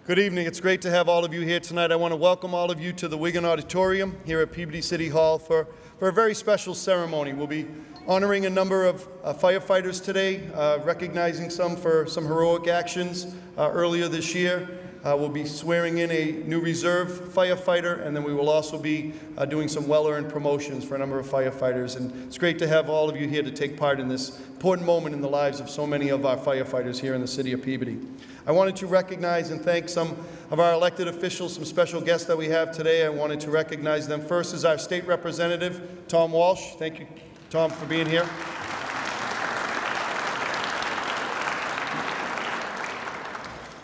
Good evening. It's great to have all of you here tonight. I want to welcome all of you to the Wigan Auditorium here at Peabody City Hall for a very special ceremony. We'll be honoring a number of firefighters today, recognizing some for some heroic actions earlier this year. We'll be swearing in a new reserve firefighter, and then we will also be doing some well-earned promotions for a number of firefighters. And it's great to have all of you here to take part in this important moment in the lives of so many of our firefighters here in the city of Peabody. I wanted to recognize and thank some of our elected officials, some special guests that we have today. I wanted to recognize them. First is our state representative, Tom Walsh. Thank you, Tom, for being here.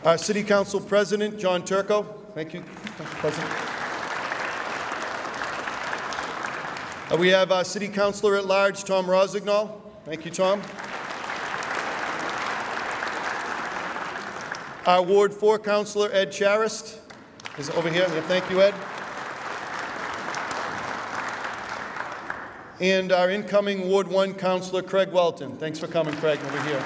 Our City Council President, John Turco. Thank you, President. We have our City Councilor at Large, Tom Rosignol. Thank you, Tom. Our Ward 4 Councilor, Ed Charest, is over here. Thank you, Ed. And our incoming Ward 1 Councilor, Craig Welton. Thanks for coming, Craig, over here.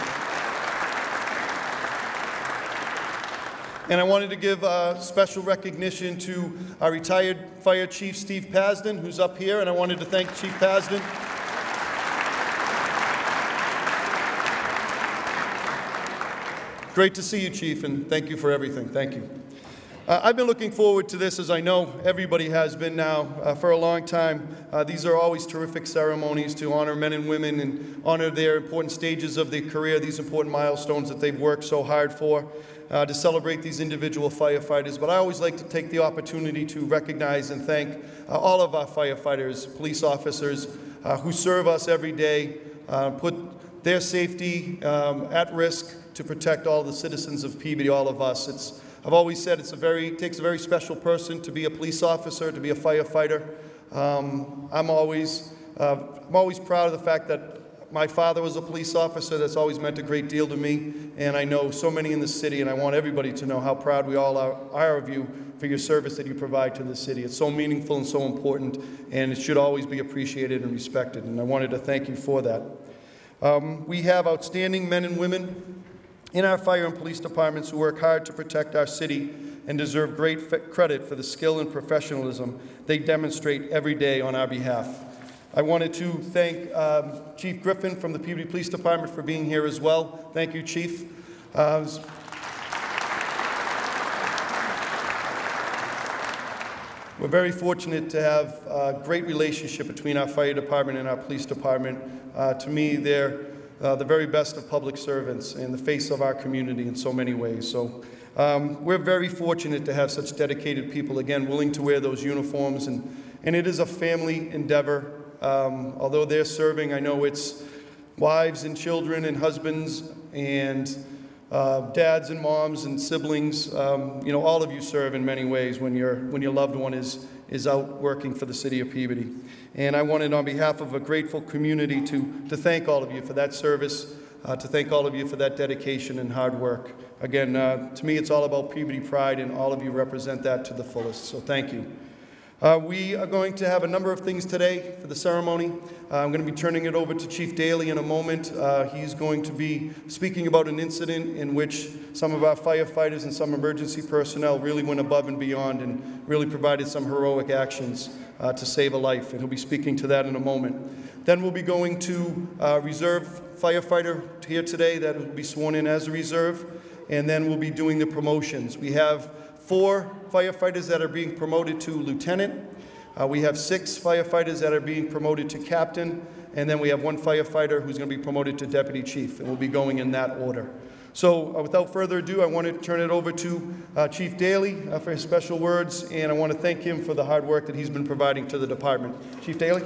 And I wanted to give special recognition to our retired Fire Chief, Steve Pasden, who's up here, and I wanted to thank Chief Pasden. Great to see you, Chief, and thank you for everything. Thank you. I've been looking forward to this, as I know everybody has been now for a long time. These are always terrific ceremonies to honor men and women and honor their important stages of their career, these important milestones that they've worked so hard for, to celebrate these individual firefighters. But I always like to take the opportunity to recognize and thank all of our firefighters, police officers who serve us every day, put their safety at risk to protect all the citizens of Peabody, all of us. I've always said it takes a very special person to be a police officer, to be a firefighter. I'm always proud of the fact that my father was a police officer. That's always meant a great deal to me, and I know so many in the city, and I want everybody to know how proud we all are of you for your service that you provide to the city. It's so meaningful and so important, and it should always be appreciated and respected, and I wanted to thank you for that. We have outstanding men and women in our fire and police departments who work hard to protect our city and deserve great credit for the skill and professionalism they demonstrate every day on our behalf. I wanted to thank Chief Griffin from the Peabody Police Department for being here as well. Thank you, Chief. We're very fortunate to have a great relationship between our fire department and our police department. To me, they're the very best of public servants in the face of our community in so many ways. So we're very fortunate to have such dedicated people, again, willing to wear those uniforms. And it is a family endeavor. Although they're serving, I know it's wives and children and husbands and dads and moms and siblings. You know, all of you serve in many ways when your loved one is out working for the city of Peabody. And I wanted, on behalf of a grateful community, to thank all of you for that service, to thank all of you for that dedication and hard work. Again, to me, it's all about Peabody pride, and all of you represent that to the fullest, so thank you. We are going to have a number of things today for the ceremony. I'm going to be turning it over to Chief Daly in a moment. He's going to be speaking about an incident in which some of our firefighters and some emergency personnel really went above and beyond and really provided some heroic actions to save a life, and he'll be speaking to that in a moment. Then we'll be going to a reserve firefighter here today that will be sworn in as a reserve, and then we'll be doing the promotions. We have 4 firefighters that are being promoted to lieutenant. We have 6 firefighters that are being promoted to captain, and then we have 1 firefighter who's going to be promoted to deputy chief, and we'll be going in that order. So without further ado, I want to turn it over to Chief Daly for his special words, and I want to thank him for the hard work that he's been providing to the department. Chief Daly.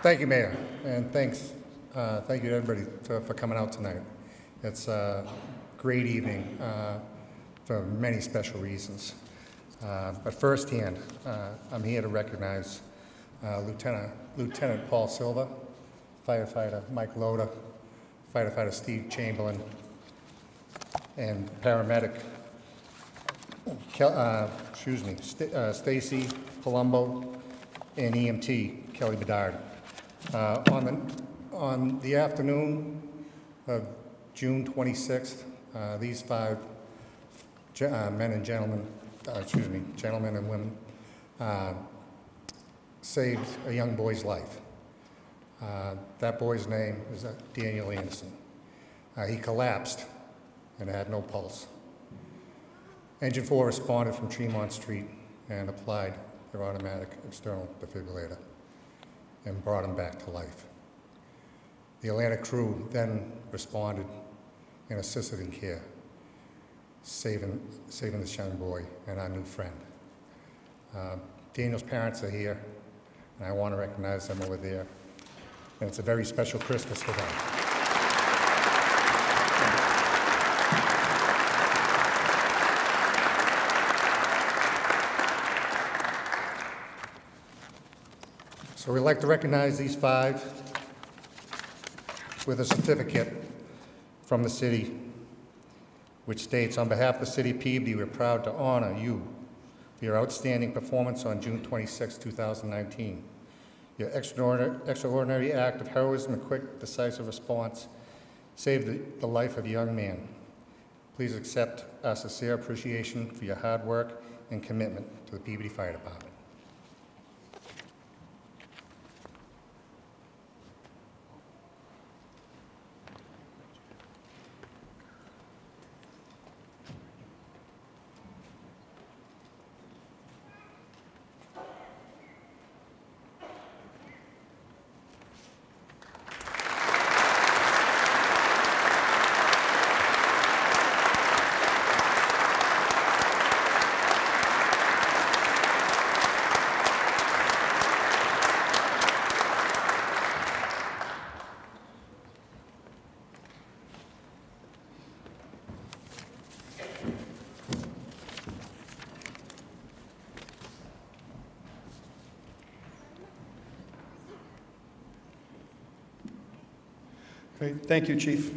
Thank you, Mayor, and thank you to everybody for coming out tonight. It's a great evening for many special reasons. But firsthand, I'm here to recognize Lieutenant Paul Silva, firefighter Mike Loda, firefighter Steve Chamberlain, and paramedic Stacy Palumbo, and EMT Kelly Bedard. On the afternoon of June 26th, these five men and gentlemen, gentlemen and women, saved a young boy's life. That boy's name is Daniel Anderson. He collapsed and had no pulse. Engine 4 responded from Tremont Street and applied their automatic external defibrillator and brought him back to life. The Atlanta crew then responded and assisted in care, saving this young boy and our new friend. Daniel's parents are here, and I want to recognize them over there. And it's a very special Christmas for them. So we'd like to recognize these five with a certificate from the city, which states, on behalf of the City of Peabody, we're proud to honor you for your outstanding performance on June 26, 2019. Your extraordinary act of heroism and quick, decisive response saved the life of a young man. Please accept our sincere appreciation for your hard work and commitment to the Peabody Fire Department. Great. Thank you, Chief.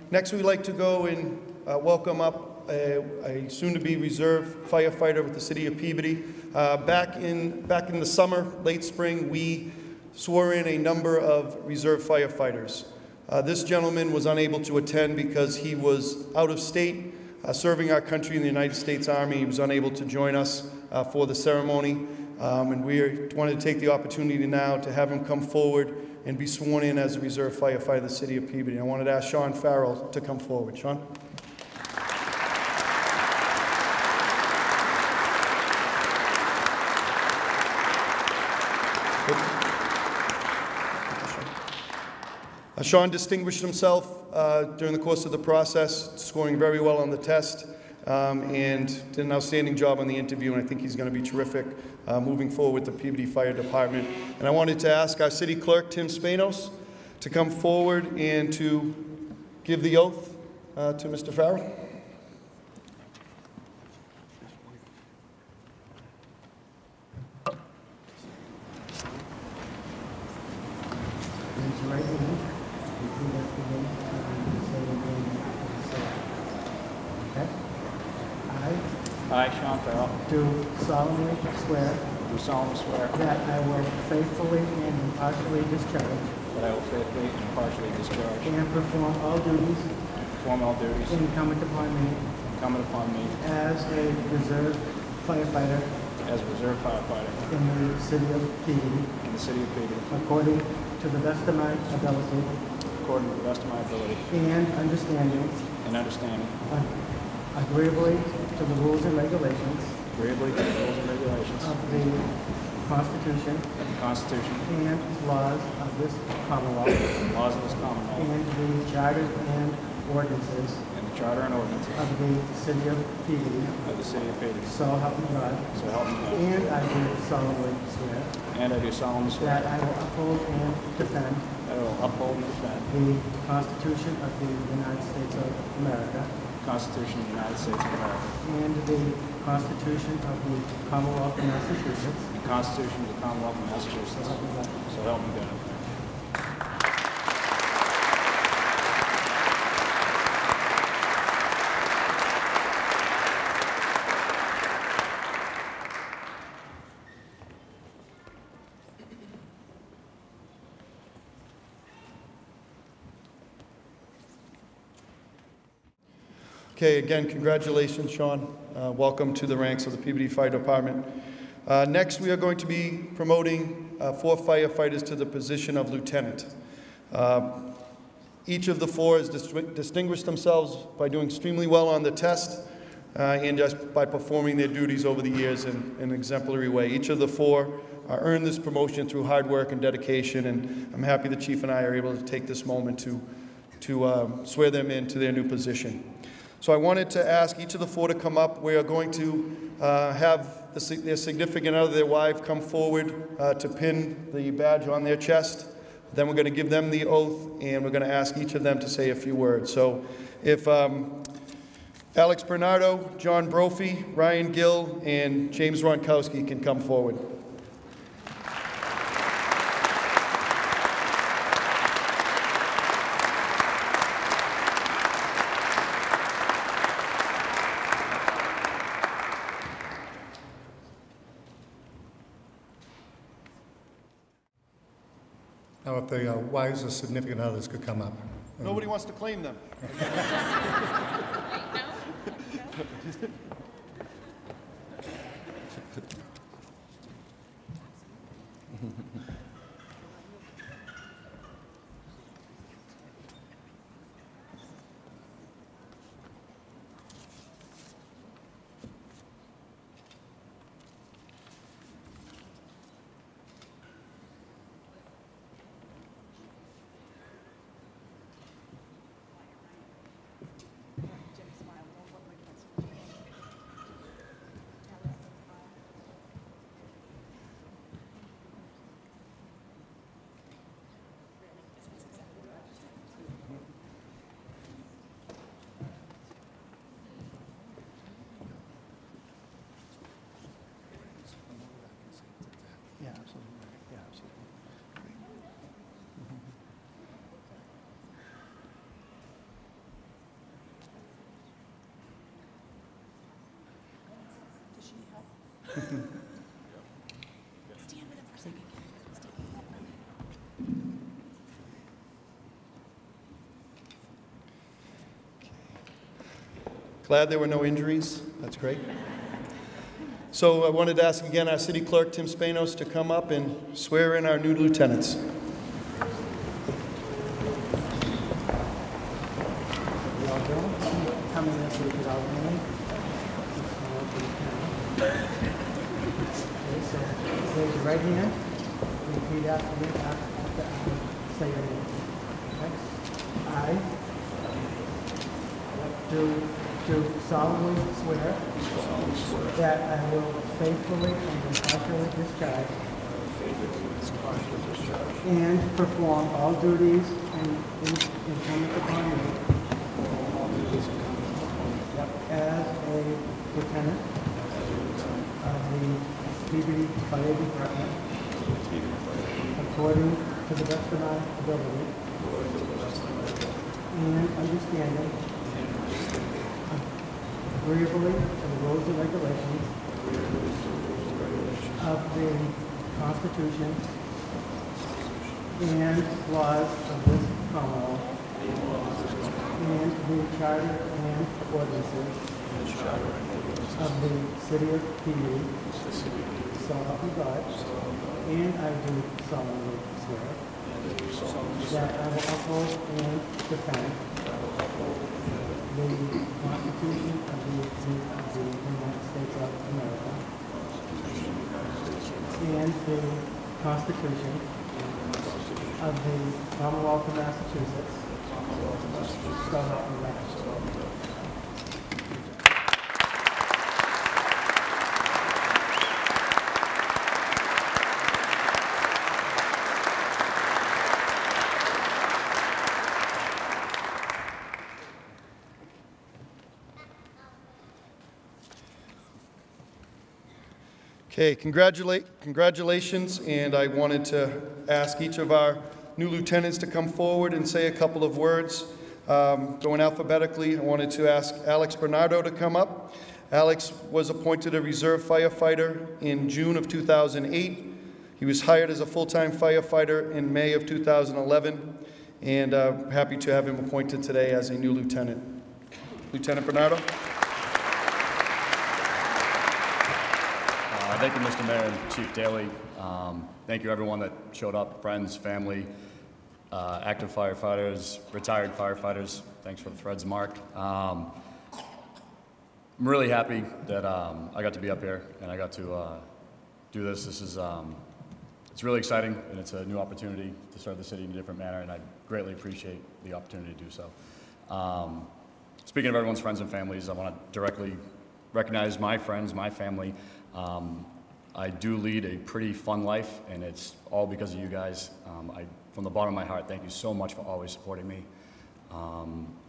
Next, we'd like to go and welcome up a soon-to-be reserve firefighter with the City of Peabody. Back in the summer, late spring, we swore in a number of reserve firefighters. This gentleman was unable to attend because he was out of state serving our country in the United States Army. He was unable to join us for the ceremony, and we wanted to take the opportunity now to have him come forward and be sworn in as a reserve firefighter of the City of Peabody. I wanted to ask Sean Farrell to come forward. Sean? Sean distinguished himself during the course of the process, scoring very well on the test, and did an outstanding job on the interview, and I think he's going to be terrific moving forward with the Peabody Fire Department. And I wanted to ask our City Clerk, Tim Spanos, to come forward and to give the oath to Mr. Farrell. Raise your right hand. Repeat after me. Say your name and say it. Okay? I, Sean Farrell, Do solemnly swear do solemnly swear that I will faithfully and impartially discharge that I will faithfully and impartially discharge and and perform all duties perform all duties incumbent upon me incumbent upon me as a reserve firefighter as a reserve firefighter in the City of Peabody, in the City of Peabody, according to the best of my ability according to the best of my ability and understanding, and understanding, agreeably to the rules and regulations agreeably to the rules and regulations of the Constitution of the Constitution and laws of this Commonwealth and laws of this Commonwealth and the charters and ordinances and the Charter and ordinances of the City of Peabody, of the City of Peabody. so help me God. So help me God. And I do solemnly swear And I do solemnly swear that I will uphold and defend that I will uphold and defend the Constitution of the United States of America the Constitution of the United States of America and the Constitution of the Commonwealth of Massachusetts. and the Constitution of the Commonwealth of Massachusetts. So help me God. So help me God. Okay, again, congratulations, Sean. Welcome to the ranks of the Peabody Fire Department. Next, we are going to be promoting 4 firefighters to the position of lieutenant. Each of the 4 has distinguished themselves by doing extremely well on the test and just by performing their duties over the years in an exemplary way. Each of the 4 earned this promotion through hard work and dedication, and I'm happy the Chief and I are able to take this moment to swear them into their new position. So I wanted to ask each of the 4 to come up. We are going to have their significant other, their wife, come forward to pin the badge on their chest. Then we're going to give them the oath, and we're going to ask each of them to say a few words. So if Alex Bernardo, John Brophy, Ryan Gill, and James Ronkowski can come forward. Now, if the wives or significant others could come up. Nobody wants to claim them. Yeah, absolutely. Yeah, absolutely. Does she need help? Stand with him for a second. Glad there were no injuries. That's great. So I wanted to ask again our city clerk, Tim Spanos, to come up and swear in our new lieutenants. We all go. Come in this week without me. Okay, so raise your right hand. Repeat after me after I say your name. Okay? Do solemnly swear that I will faithfully and impartially discharge and perform all duties incumbent upon me as a lieutenant of the Peabody Fire Department according to the best of my ability and understanding agreeably to the rules and regulations of the Constitution and laws of this Commonwealth and the Charter and ordinances of the City of Peabody, so help me God. And I do solemnly swear that I will uphold and defend the Constitution of the United States of America and the Constitution of the Commonwealth of Massachusetts. So help me God. Okay, congratulations, and I wanted to ask each of our new lieutenants to come forward and say a couple of words. Going alphabetically, I wanted to ask Alex Bernardo to come up. Alex was appointed a reserve firefighter in June of 2008. He was hired as a full-time firefighter in May of 2011, and happy to have him appointed today as a new lieutenant. Lieutenant Bernardo. Thank you, Mr. Mayor and Chief Daley. Thank you, everyone that showed up, friends, family, active firefighters, retired firefighters. Thanks for the threads, Mark. I'm really happy that I got to be up here and I got to do this. This is it's really exciting, and it's a new opportunity to serve the city in a different manner, and I greatly appreciate the opportunity to do so. Speaking of everyone's friends and families, I want to directly recognize my friends, my family. I do lead a pretty fun life, and it's all because of you guys. From the bottom of my heart, thank you so much for always supporting me.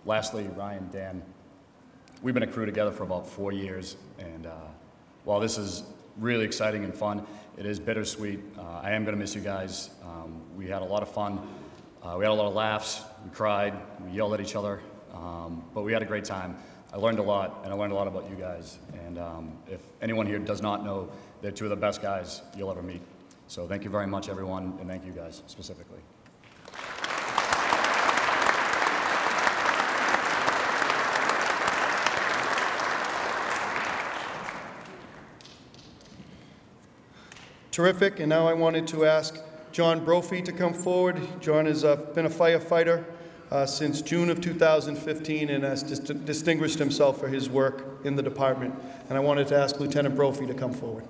Lastly, Ryan, Dan, we've been a crew together for about 4 years, and while this is really exciting and fun, it is bittersweet. I am going to miss you guys. We had a lot of fun. We had a lot of laughs. We cried. We yelled at each other, but we had a great time. I learned a lot, and I learned a lot about you guys. And if anyone here does not know, they're two of the best guys you'll ever meet. So thank you very much, everyone, and thank you guys specifically. Terrific, and now I wanted to ask John Brophy to come forward. John has been a firefighter since June of 2015 and has distinguished himself for his work in the department. And I wanted to ask Lieutenant Brophy to come forward.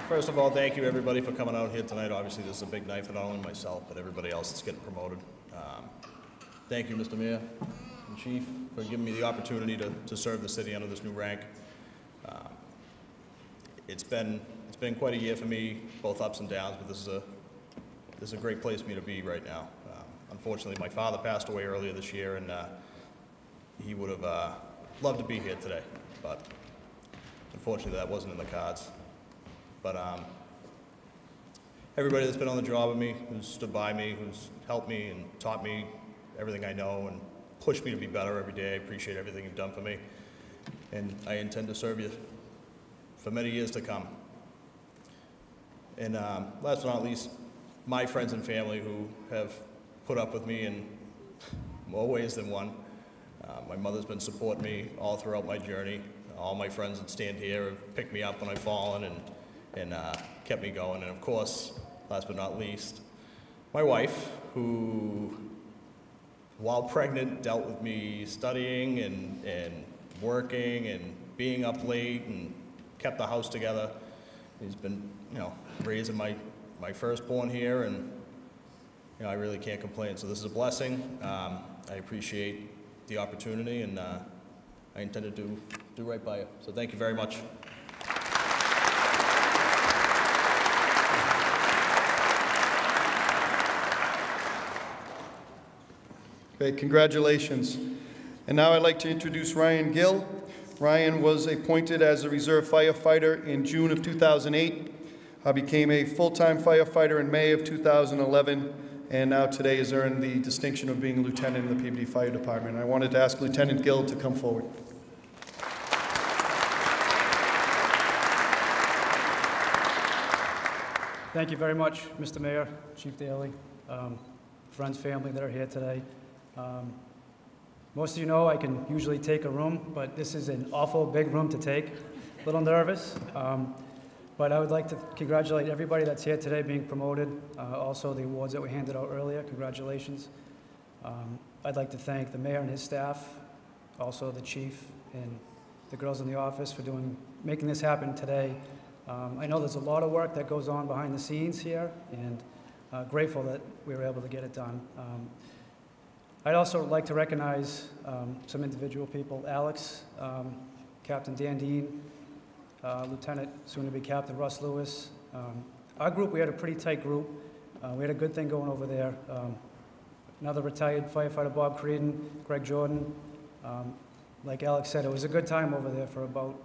First of all, thank you everybody for coming out here tonight. Obviously this is a big night for not only myself, but everybody else that's getting promoted. Thank you, Mr. Mayor and Chief, for giving me the opportunity to serve the city under this new rank. It's been quite a year for me, both ups and downs, but this is a great place for me to be right now. Unfortunately, my father passed away earlier this year, and he would have loved to be here today, but unfortunately that wasn't in the cards. But everybody that's been on the job with me, who's stood by me, who's helped me and taught me everything I know and pushed me to be better every day, I appreciate everything you've done for me. And I intend to serve you for many years to come. And last but not least, my friends and family who have put up with me in more ways than one. My mother's been supporting me all throughout my journey. All my friends that stand here have picked me up when I've fallen and kept me going. And of course, last but not least, my wife, who, while pregnant, dealt with me studying and working and being up late and kept the house together. He's been, raising my firstborn here, and I really can't complain. So this is a blessing. I appreciate the opportunity, and I intend to do right by you. So thank you very much. Great, congratulations. And now I'd like to introduce Ryan Gill. Ryan was appointed as a reserve firefighter in June of 2008, became a full-time firefighter in May of 2011, and now today has earned the distinction of being a lieutenant in the Peabody Fire Department. I wanted to ask Lieutenant Gill to come forward. Thank you very much, Mr. Mayor, Chief Daley, friends, family that are here today. Most of you know I can usually take a room, but this is an awful big room to take. A little nervous, but I would like to congratulate everybody that's here today being promoted. Also the awards that we handed out earlier, congratulations. I'd like to thank the mayor and his staff, also the chief and the girls in the office for making this happen today. I know there's a lot of work that goes on behind the scenes here, and grateful that we were able to get it done. I'd also like to recognize some individual people. Alex, Captain Dan Dean, Lieutenant, soon-to-be Captain Russ Lewis. Our group, we had a pretty tight group. We had a good thing going over there. Another retired firefighter, Bob Creedon, Greg Jordan. Like Alex said, it was a good time over there for about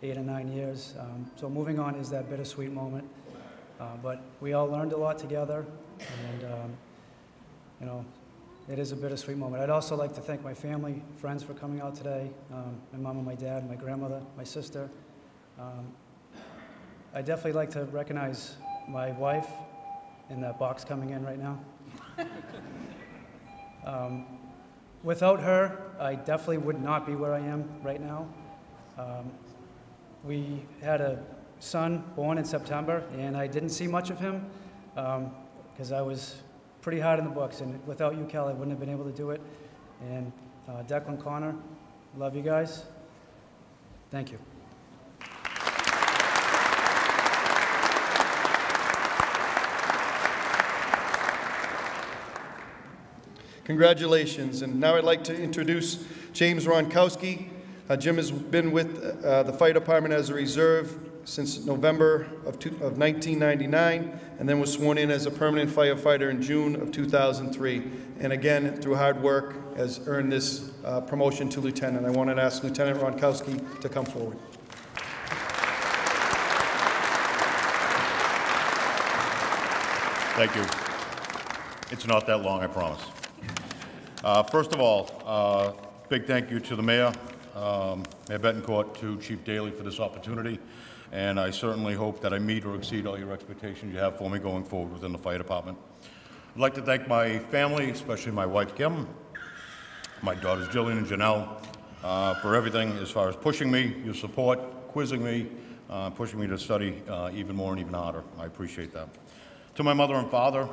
8 or 9 years. So moving on is that bittersweet moment. But we all learned a lot together, and it is a bittersweet moment. I'd also like to thank my family, friends for coming out today, my mom and my dad, my grandmother, my sister. I'd definitely like to recognize my wife, in that box coming in right now. Without her, I definitely would not be where I am right now. We had a son born in September, and I didn't see much of him because I was pretty hard in the books, and without you, Kel, I wouldn't have been able to do it. And Declan, Connor, love you guys. Thank you. Congratulations. And now I'd like to introduce James Ronkowski. Jim has been with the fire department as a reserve since November of 1999, and then was sworn in as a permanent firefighter in June of 2003. And again, through hard work, has earned this promotion to lieutenant. I want to ask Lieutenant Ronkowski to come forward. Thank you. It's not that long, I promise. First of all, big thank you to the Mayor, Mayor Betancourt, to Chief Daley for this opportunity, and I certainly hope that I meet or exceed all your expectations you have for me going forward within the fire department. I'd like to thank my family, especially my wife Kim, my daughters Jillian and Janelle, for everything as far as pushing me, your support, quizzing me, pushing me to study even more and even harder. I appreciate that. To my mother and father,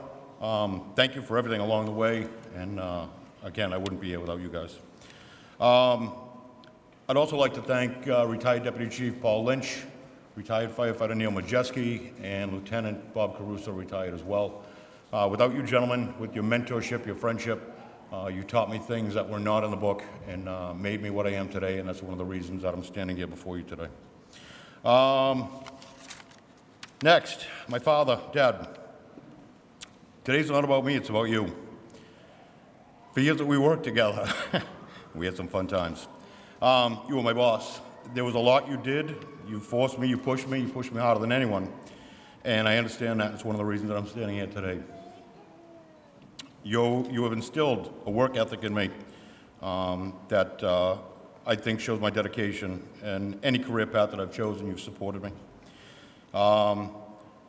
thank you for everything along the way, and again, I wouldn't be here without you guys. I'd also like to thank retired Deputy Chief Paul Lynch, retired firefighter Neil Majeski, and Lieutenant Bob Caruso, retired as well. Without you gentlemen, with your mentorship, your friendship, you taught me things that were not in the book and made me what I am today, and that's one of the reasons that I'm standing here before you today. Next, my father, Dad. Today's not about me, it's about you. For years that we worked together, we had some fun times. You were my boss. There was a lot you did. You forced me, you pushed me harder than anyone. And I understand that. It's one of the reasons that I'm standing here today. You have instilled a work ethic in me that I think shows my dedication, and any career path that I've chosen, you've supported me.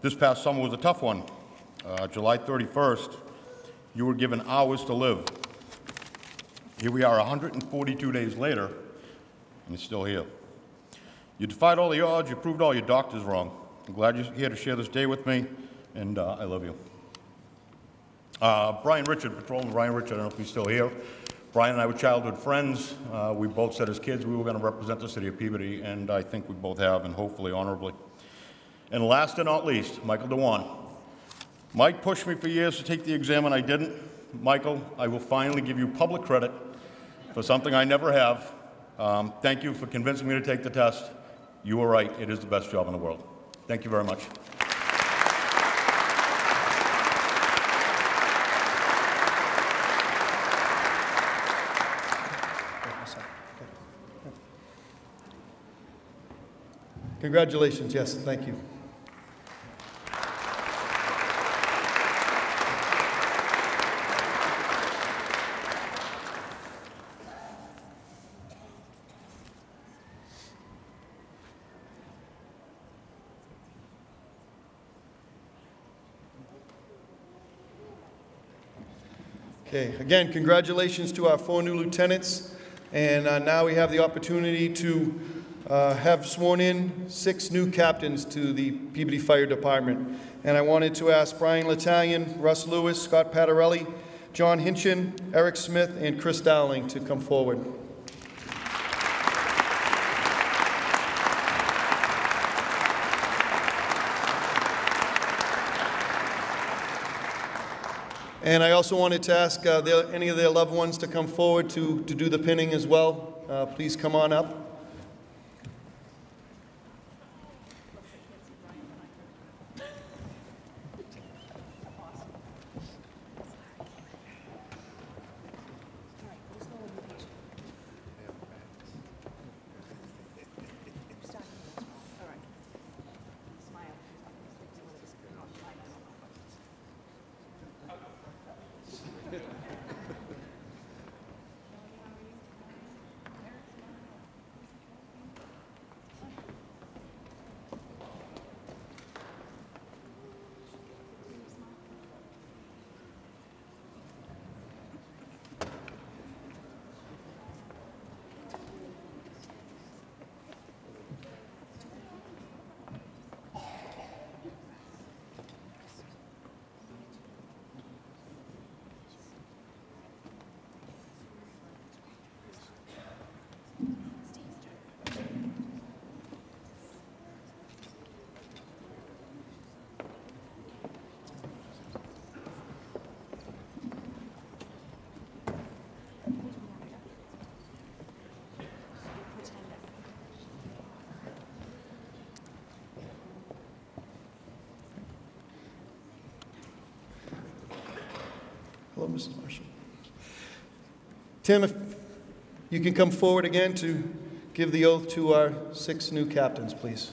This past summer was a tough one. July 31st, you were given hours to live. Here we are 142 days later, and you're still here. You defied all the odds, you proved all your doctors wrong. I'm glad you're here to share this day with me, and I love you. Brian Richard, Patrolman Brian Richard, I don't know if he's still here. Brian and I were childhood friends. We both said as kids we were going to represent the city of Peabody, and I think we both have, and hopefully honorably. And last and not least, Michael DeWan. Mike pushed me for years to take the exam, and I didn't. Michael, I will finally give you public credit for something I never have. Thank you for convincing me to take the test. You were right. It is the best job in the world. Thank you very much. Congratulations. Yes, thank you. Okay, again, congratulations to our 4 new lieutenants, and now we have the opportunity to have sworn in 6 new captains to the Peabody Fire Department. And I wanted to ask Brian L'Italian, Russ Lewis, Scott Patarelli, John Hinchin, Eric Smith, and Chris Dowling to come forward. And I also wanted to ask any of their loved ones to come forward to do the pinning as well. Please come on up. Hello, Mrs. Marshall. Tim, if you can come forward again to give the oath to our 6 new captains, please.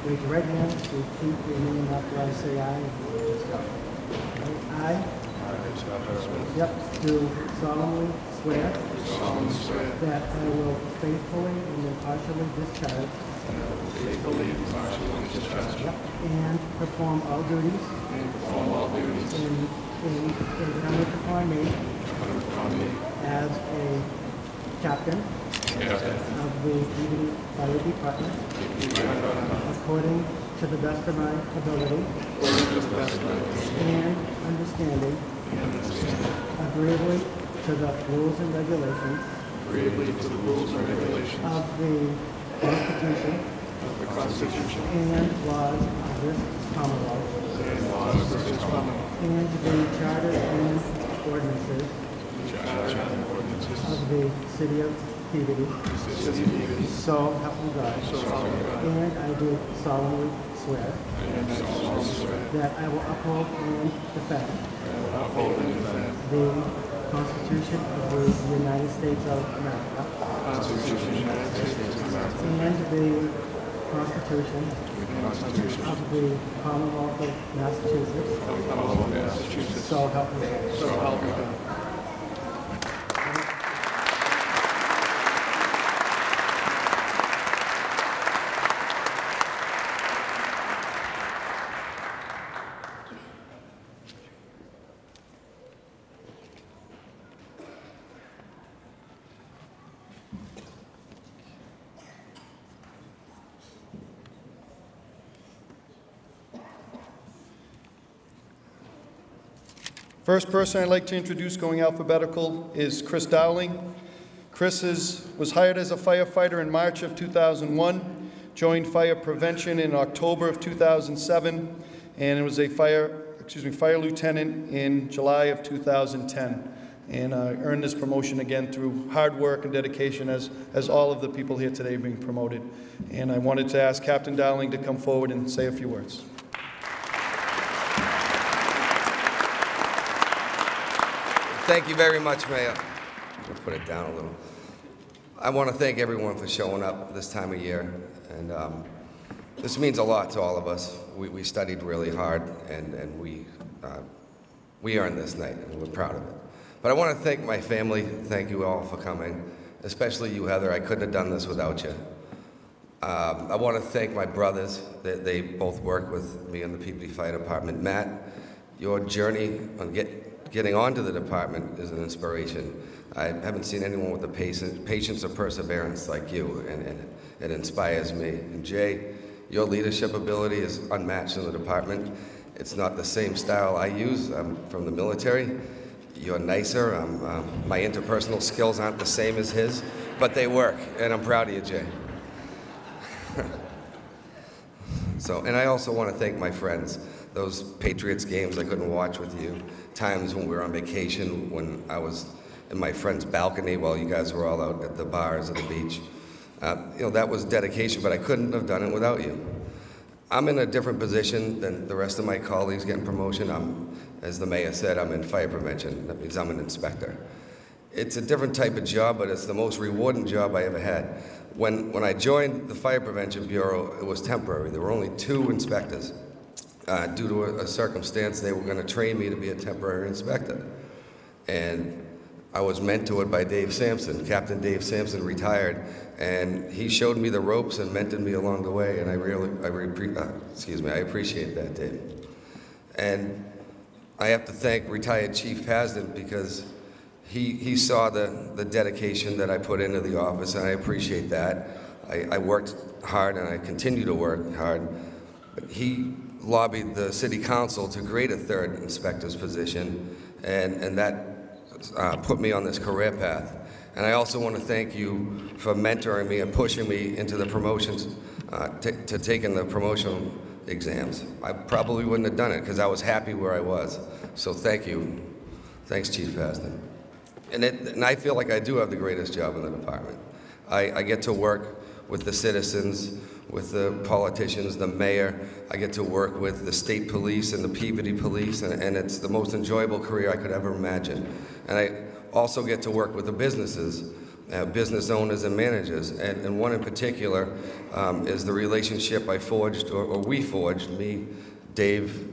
Raise your right hand, repeat your name after I say aye. I. Yep, do solemnly swear. That I will faithfully and impartially discharge. Yep, and perform all duties. Incumbent upon me. As a captain. Of the Peabody Fire Department. According to the best of my ability. And understanding. Agreeably to the rules and regulations. Of the Constitution. And laws of this Commonwealth. And the charter and ordinances. Of the City of Peabody. So help me God. And I do solemnly swear. That I will uphold and defend. The Constitution of the United States of America. And the Constitution of the Commonwealth of Massachusetts. So help me God. First person I'd like to introduce, going alphabetical, is Chris Dowling. Chris was hired as a firefighter in March of 2001, joined fire prevention in October of 2007, and was a fire lieutenant in July of 2010. And earned this promotion again through hard work and dedication, as all of the people here today are being promoted. And I wanted to ask Captain Dowling to come forward and say a few words. Thank you very much, Mayor. I'll put it down a little. I want to thank everyone for showing up this time of year, and this means a lot to all of us. We studied really hard, and we earned this night, and we're proud of it. But I want to thank my family. Thank you all for coming, especially you, Heather. I couldn't have done this without you. I want to thank my brothers. They both work with me in the Peabody Fire Department. Matt, your journey on getting onto the department is an inspiration. I haven't seen anyone with the patience or perseverance like you, and it inspires me. And Jay, your leadership ability is unmatched in the department. It's not the same style I use. I'm from the military. You're nicer. My interpersonal skills aren't the same as his, but they work, and I'm proud of you, Jay. And I also want to thank my friends. Those Patriots games I couldn't watch with you, times when we were on vacation, when I was in my friend's balcony while you guys were all out at the bars at the beach. That was dedication, but I couldn't have done it without you. I'm in a different position than the rest of my colleagues getting promotion. As the mayor said, I'm in fire prevention. That means I'm an inspector. It's a different type of job, but it's the most rewarding job I ever had. When I joined the Fire Prevention Bureau, it was temporary. There were only 2 inspectors. Due to a circumstance, they were going to train me to be a temporary inspector. And I was mentored by Dave Sampson. Captain Dave Sampson retired, and he showed me the ropes and mentored me along the way, and I appreciate that, Dave. And I have to thank retired Chief Pasden, because he saw the dedication that I put into the office, and I appreciate that. I worked hard, and I continue to work hard. But he lobbied the city council to create a 3rd inspector's position, and that put me on this career path. And I also want to thank you for mentoring me and pushing me into the promotions, to taking the promotional exams. I probably wouldn't have done it because I was happy where I was. So thank you. Thanks, Chief Pasden. and I feel like I do have the greatest job in the department. I get to work with the citizens, with the politicians, the mayor. I get to work with the state police and the Peabody police, and it's the most enjoyable career I could ever imagine. And I also get to work with the businesses, business owners and managers, and one in particular is the relationship I forged, or we forged, me, Dave,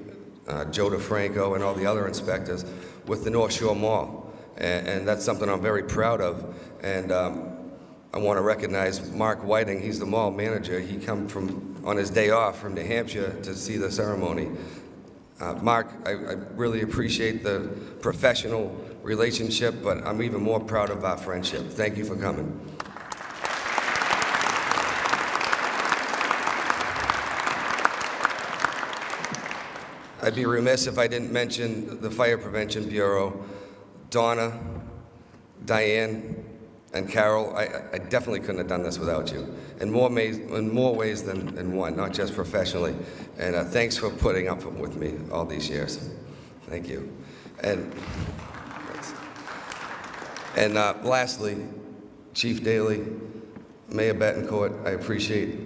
Joe DeFranco, and all the other inspectors, with the North Shore Mall. And that's something I'm very proud of. And I want to recognize Mark Whiting. He's the mall manager. He come from, on his day off, from New Hampshire to see the ceremony. Mark, I really appreciate the professional relationship, but I'm even more proud of our friendship. Thank you for coming. I'd be remiss if I didn't mention the Fire Prevention Bureau. Donna, Diane, and Carol, I definitely couldn't have done this without you, in more ways than one, not just professionally. And thanks for putting up with me all these years. Thank you. And lastly, Chief Daley, Mayor Betancourt, I appreciate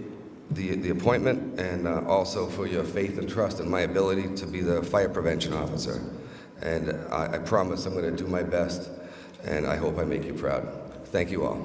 the appointment, and also for your faith and trust in my ability to be the fire prevention officer. And I promise I'm going to do my best, and I hope I make you proud. Thank you all.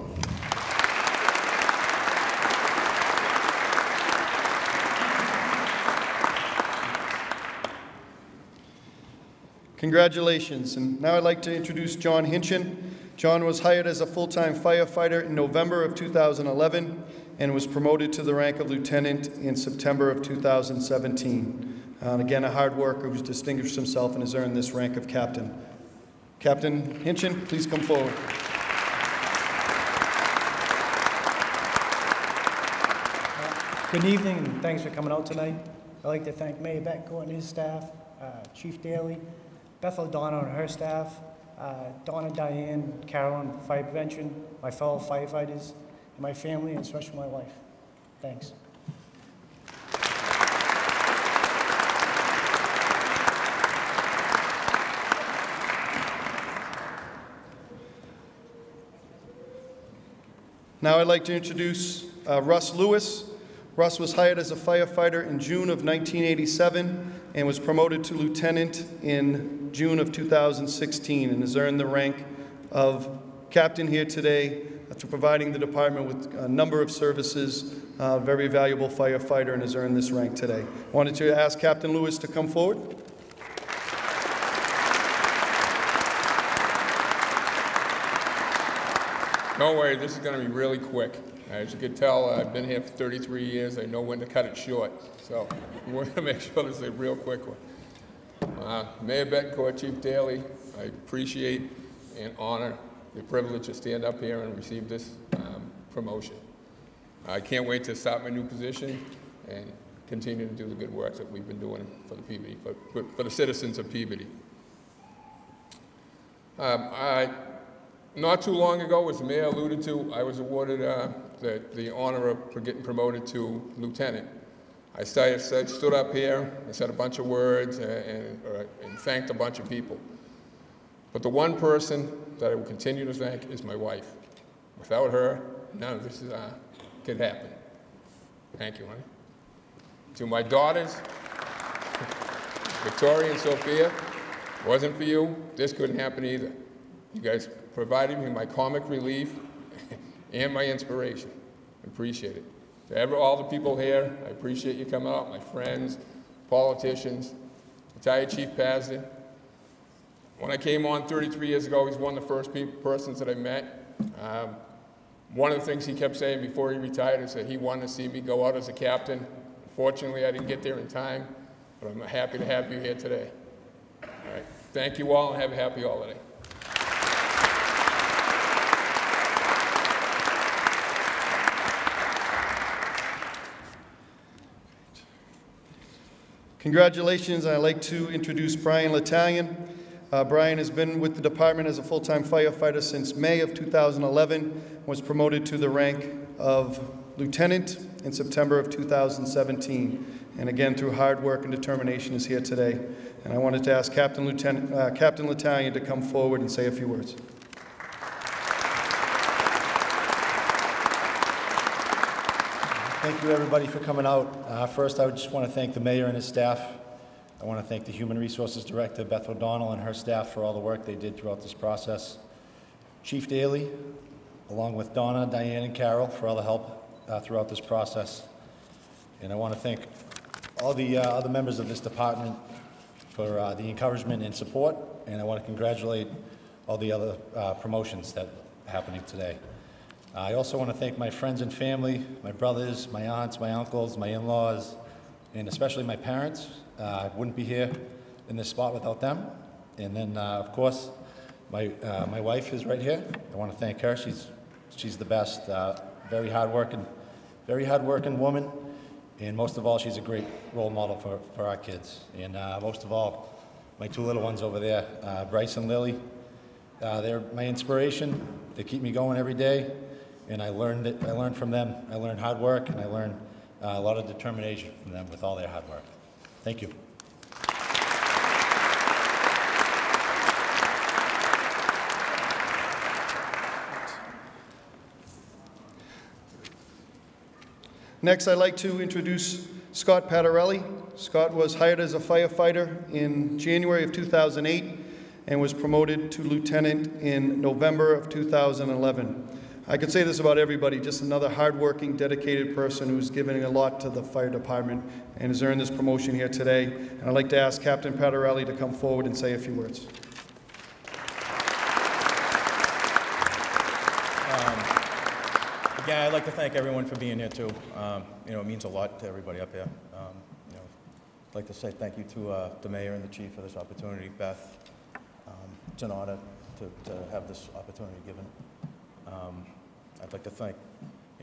Congratulations. And now I'd like to introduce John Hinchin. John was hired as a full-time firefighter in November of 2011 and was promoted to the rank of lieutenant in September of 2017. And again, a hard worker who's distinguished himself and has earned this rank of captain. Captain Hinchin, please come forward. Good evening, and thanks for coming out tonight. I'd like to thank Mayor Betancourt and his staff, Chief Daley, Beth O'Donnell and her staff, Donna, Diane, Carol, and Fire Prevention, my fellow firefighters, and my family, and especially my wife. Thanks. Now I'd like to introduce Russ Lewis. Russ was hired as a firefighter in June of 1987 and was promoted to lieutenant in June of 2016 and has earned the rank of captain here today after providing the department with a number of services, very valuable firefighter, and has earned this rank today. I wanted to ask Captain Lewis to come forward. Don't worry, this is going to be really quick. As you can tell, I've been here for 33 years. I know when to cut it short. So we're going to make sure this is a real quick one. Mayor Betancourt, Chief Daley, I appreciate and honor the privilege to stand up here and receive this promotion. I can't wait to start my new position and continue to do the good work that we've been doing for the Peabody, for the citizens of Peabody. Not too long ago, as the mayor alluded to, I was awarded the honor of getting promoted to lieutenant. I stood up here and said a bunch of words and thanked a bunch of people. But the one person that I will continue to thank is my wife. Without her, none of this could happen. Thank you, honey. To my daughters, Victoria and Sophia, wasn't for you, this couldn't happen either. You guys provided me my comic relief and my inspiration. I appreciate it. To all the people here, I appreciate you coming out, my friends, politicians, retired Chief Pasden. When I came on 33 years ago, he was one of the first persons that I met. One of the things he kept saying before he retired is that he wanted to see me go out as a captain. Unfortunately, I didn't get there in time, but I'm happy to have you here today. All right. Thank you all, and have a happy holiday. Congratulations, and I'd like to introduce Brian L'Italian. Brian has been with the department as a full-time firefighter since May of 2011, was promoted to the rank of lieutenant in September of 2017, and again, through hard work and determination, is here today. And I wanted to ask Captain L'Italian to come forward and say a few words. Thank you, everybody, for coming out. First, I just want to thank the mayor and his staff. I want to thank the Human Resources Director, Beth O'Donnell, and her staff for all the work they did throughout this process. Chief Daly, along with Donna, Diane, and Carol for all the help throughout this process. And I want to thank all the other members of this department for the encouragement and support. And I want to congratulate all the other promotions that are happening today. I also want to thank my friends and family, my brothers, my aunts, my uncles, my in-laws, and especially my parents. I wouldn't be here in this spot without them. And then, of course, my wife is right here. I want to thank her. She's the best. Very hardworking woman. And most of all, she's a great role model for our kids. And most of all, my two little ones over there, Bryce and Lily. They're my inspiration. They keep me going every day. And I learned from them. I learned hard work, and I learned a lot of determination from them with all their hard work. Thank you. Next, I'd like to introduce Scott Patarelli. Scott was hired as a firefighter in January of 2008 and was promoted to lieutenant in November of 2011. I could say this about everybody, just another hardworking, dedicated person who's giving a lot to the fire department and has earned this promotion here today. And I'd like to ask Captain Patarelli to come forward and say a few words. Again, I'd like to thank everyone for being here too. It means a lot to everybody up here. I'd like to say thank you to the mayor and the chief for this opportunity. Beth, it's an honor to have this opportunity given. I'd like to thank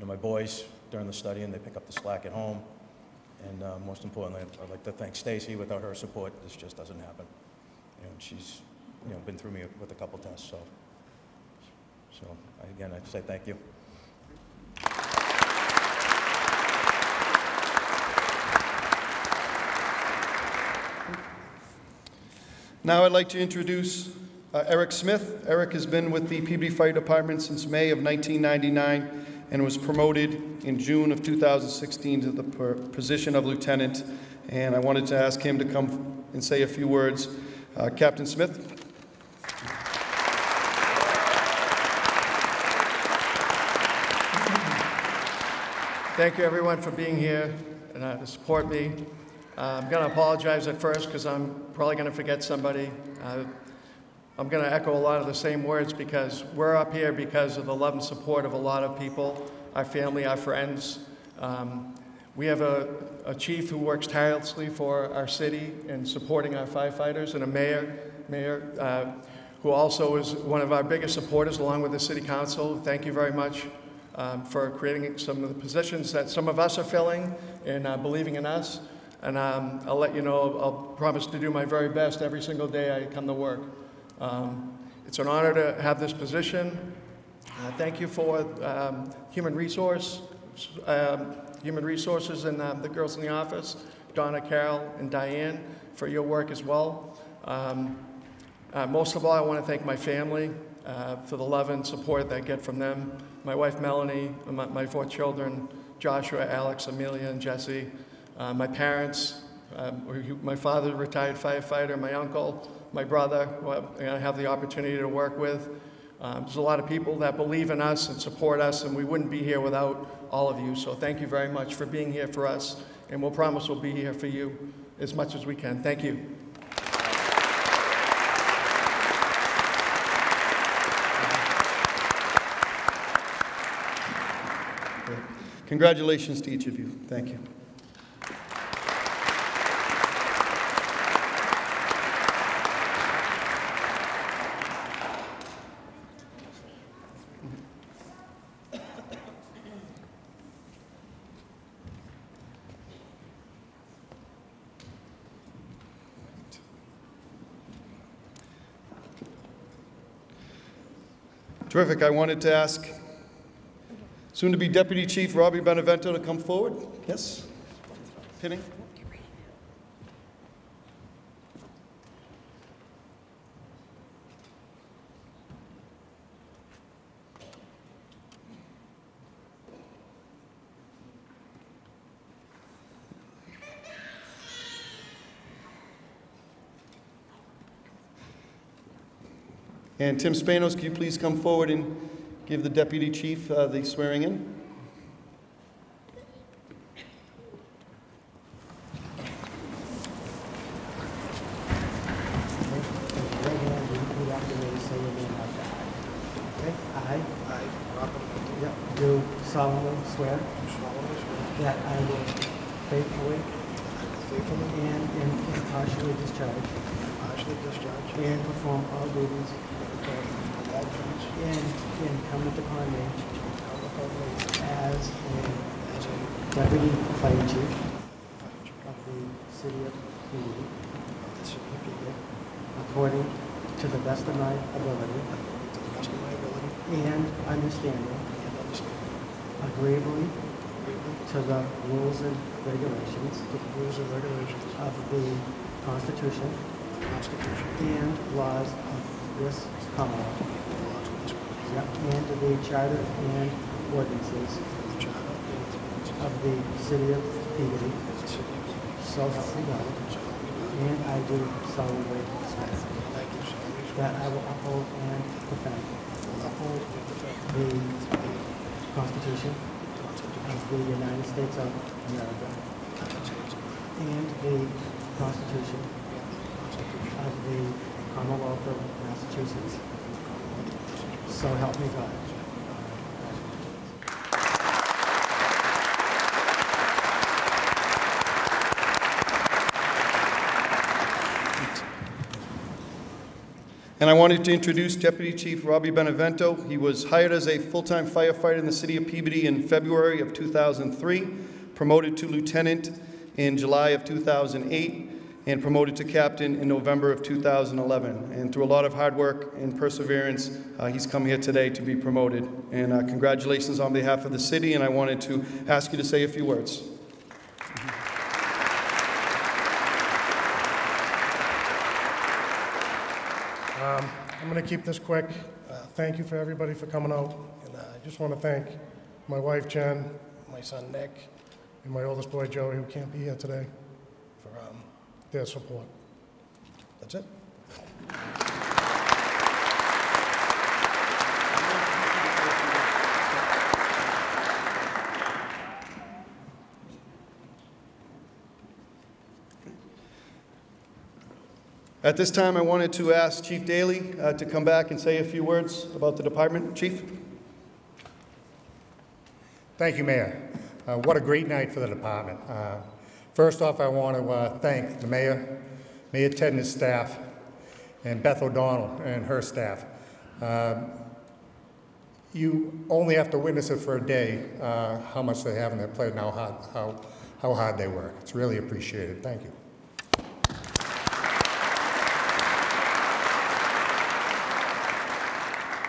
my boys during the study, and they pick up the slack at home. And most importantly, I'd like to thank Stacy. Without her support, this just doesn't happen. She's been through me with a couple tests. So again, I'd say thank you. Now I'd like to introduce Eric Smith. Eric has been with the Peabody Fire Department since May of 1999 and was promoted in June of 2016 to the position of lieutenant. And I wanted to ask him to come and say a few words. Captain Smith. Thank you, everyone, for being here and to support me. I'm going to apologize at first because I'm probably going to forget somebody. I'm going to echo a lot of the same words because we're up here because of the love and support of a lot of people, our family, our friends. We have a chief who works tirelessly for our city in supporting our firefighters, and a mayor who also is one of our biggest supporters along with the city council. Thank you very much for creating some of the positions that some of us are filling and believing in us. And I'll let you know, I'll promise to do my very best every single day I come to work. It's an honor to have this position. Thank you for Human Resources and the girls in the office, Donna, Carol, and Diane, for your work as well. Most of all, I want to thank my family for the love and support that I get from them. My wife, Melanie, my 4 children, Joshua, Alex, Amelia, and Jesse. My parents, my father, retired firefighter, my uncle, my brother, who I have the opportunity to work with. There's a lot of people that believe in us and support us, and we wouldn't be here without all of you. So thank you very much for being here for us, and we'll promise we'll be here for you as much as we can. Thank you. Congratulations to each of you. Thank you. Terrific. I wanted to ask soon-to-be Deputy Chief Robbie Benevento to come forward. Yes? Pinning. And Tim Spanos, could you please come forward and give the Deputy Chief the swearing in? Do solemnly swear that I will faithfully and impartially discharge and perform all duties incumbent upon me as a Deputy Fire Chief of the City of Peabody, according to the best of my ability and understanding, agreeably to the rules and regulations of the Constitution and laws of this Commonwealth, and to the Charter and ordinances of the City of Peabody, so help me God. And I do solemnly swear that I will uphold and defend the Constitution of the United States of America and the Constitution of the Commonwealth of Massachusetts. So help me God. And I wanted to introduce Deputy Chief Robbie Benevento. He was hired as a full-time firefighter in the City of Peabody in February of 2003, promoted to lieutenant in July of 2008, and promoted to captain in November of 2011. And through a lot of hard work and perseverance, he's come here today to be promoted. And congratulations on behalf of the city, and I wanted to ask you to say a few words. I'm going to keep this quick. Thank you for everybody for coming out. And I just want to thank my wife, Jen, my son, Nick, and my oldest boy, Joey, who can't be here today, for their support. That's it. At this time, I wanted to ask Chief Daly to come back and say a few words about the department. Chief? Thank you, Mayor. What a great night for the department. First off, I want to thank the Mayor, Mayor Ted and his staff, and Beth O'Donnell and her staff. You only have to witness it for a day, how much they have on their plate and how hard they work. It's really appreciated. Thank you.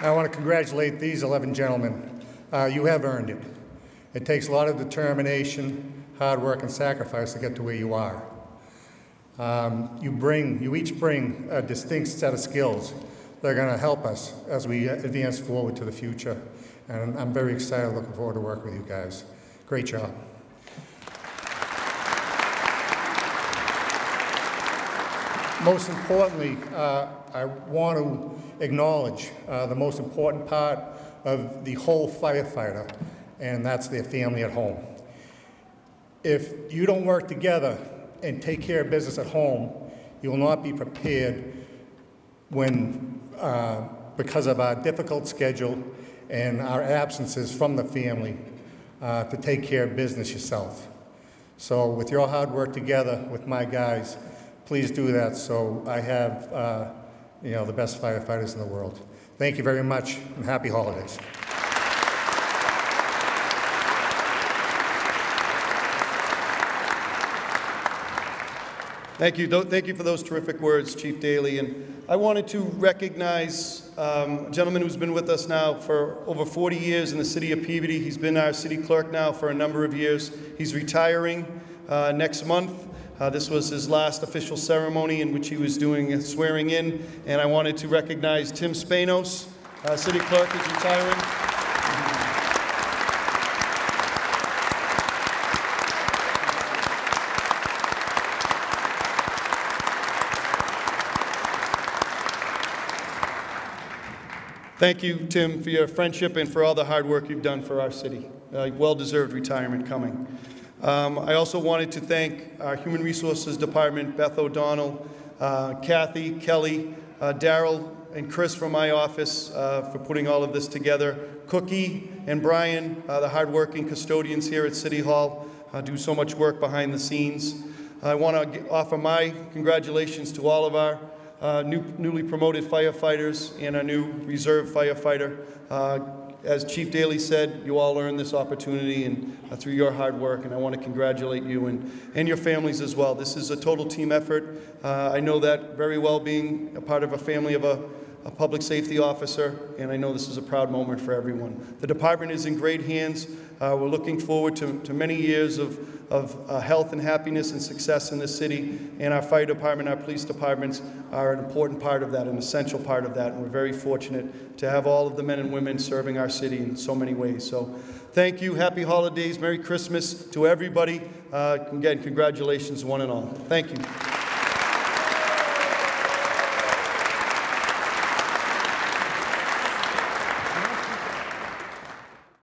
I want to congratulate these 11 gentlemen. You have earned it. It takes a lot of determination, hard work, and sacrifice to get to where you are. You each bring a distinct set of skills that are going to help us as we advance forward to the future. And I'm very excited, looking forward to working with you guys. Great job. Most importantly, I want to acknowledge the most important part of the whole firefighter, and that's their family at home. If you don't work together and take care of business at home, you will not be prepared when, because of our difficult schedule and our absences from the family, to take care of business yourself. So with your hard work together with my guys, please do that so I have the best firefighters in the world. Thank you very much, and happy holidays. Thank you. Thank you for those terrific words, Chief Daly. And I wanted to recognize a gentleman who's been with us now for over 40 years in the City of Peabody. He's been our city clerk now for a number of years. He's retiring next month. This was his last official ceremony in which he was doing a swearing in, and I wanted to recognize Tim Spanos, city clerk, is retiring. Thank you, Tim, for your friendship and for all the hard work you've done for our city. Well-deserved retirement coming. I also wanted to thank our Human Resources Department, Beth O'Donnell, Kathy, Kelly, Daryl, and Chris from my office for putting all of this together. Cookie and Brian, the hardworking custodians here at City Hall, do so much work behind the scenes. I want to offer my congratulations to all of our newly promoted firefighters and our new reserve firefighter. As Chief Daley said, you all earned this opportunity and through your hard work, and I want to congratulate you and your families as well. This is a total team effort. I know that very well, being a part of a family of a public safety officer, and I know this is a proud moment for everyone. The department is in great hands. We're looking forward to many years of health and happiness and success in this city, and our fire department, our police departments are an important part of that, an essential part of that, and we're very fortunate to have all of the men and women serving our city in so many ways. So thank you, happy holidays, Merry Christmas to everybody. Again, congratulations one and all. Thank you.